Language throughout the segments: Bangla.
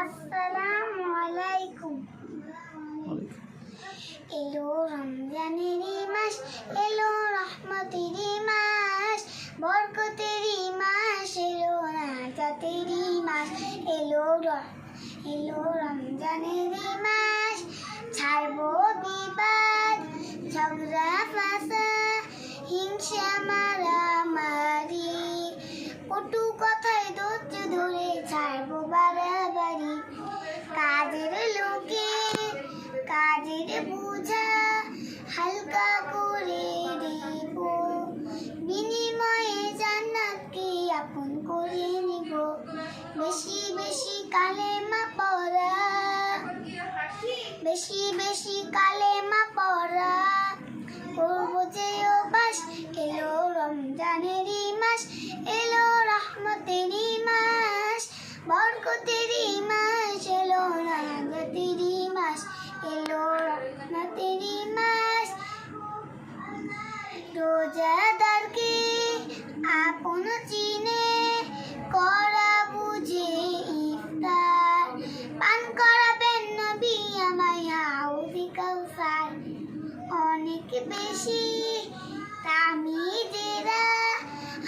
আসসালামু আলাইকুম। এলো রমজানেরই মাস, এলো রহমতেরই মাস, বরকতেরই মাস, এলো নাজাতেরই মাস। এলো রমজানেরই মাস, ছাড়বো বিবাদ, ঝগড়া ফাসাদ, হিংসা মারামারি, কটু কথায় ধৈর্য ধরে ছাড়বো বাড়াবাড়ি। কাজের লোকে কাজের বোঝা হালকা করে দেব, বিনিময়ে জান্নাতকে আপন করে নিব। বেশি বেশি কালেমা পড়া, বেশি বেশি কালেমা পড়া, করবো যে অভ্যাস। এলো রমজানেরই মাস, এলো রহমতেরই মাস, বরকতেরই মাস, এলো নাজাতেরই মাস, এলো রহমতেরই মাস। রোজাদারকে আপন চিনে করা বুঝে ইফতার, পান করাবেন নবী আমায় হাউজে কাউসার। অনেক বেশি তামিজেরা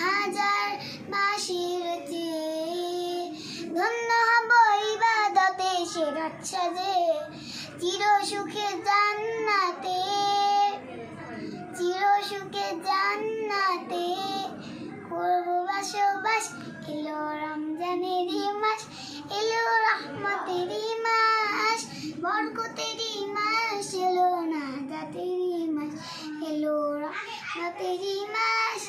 হাজার মাসের চেয়ে, ধন্য হব ইবাদতে সেরাত সাজে, চির সুখে জান্নাতে, চির সুখে জান্নাতে করবো বসবাস। এলো রমজানেরই মাস, এলো রহমতেরই মাস, বরকতেরই মাস, এলো নাজাতেরই মাস, এলো রহমতেরই মাস।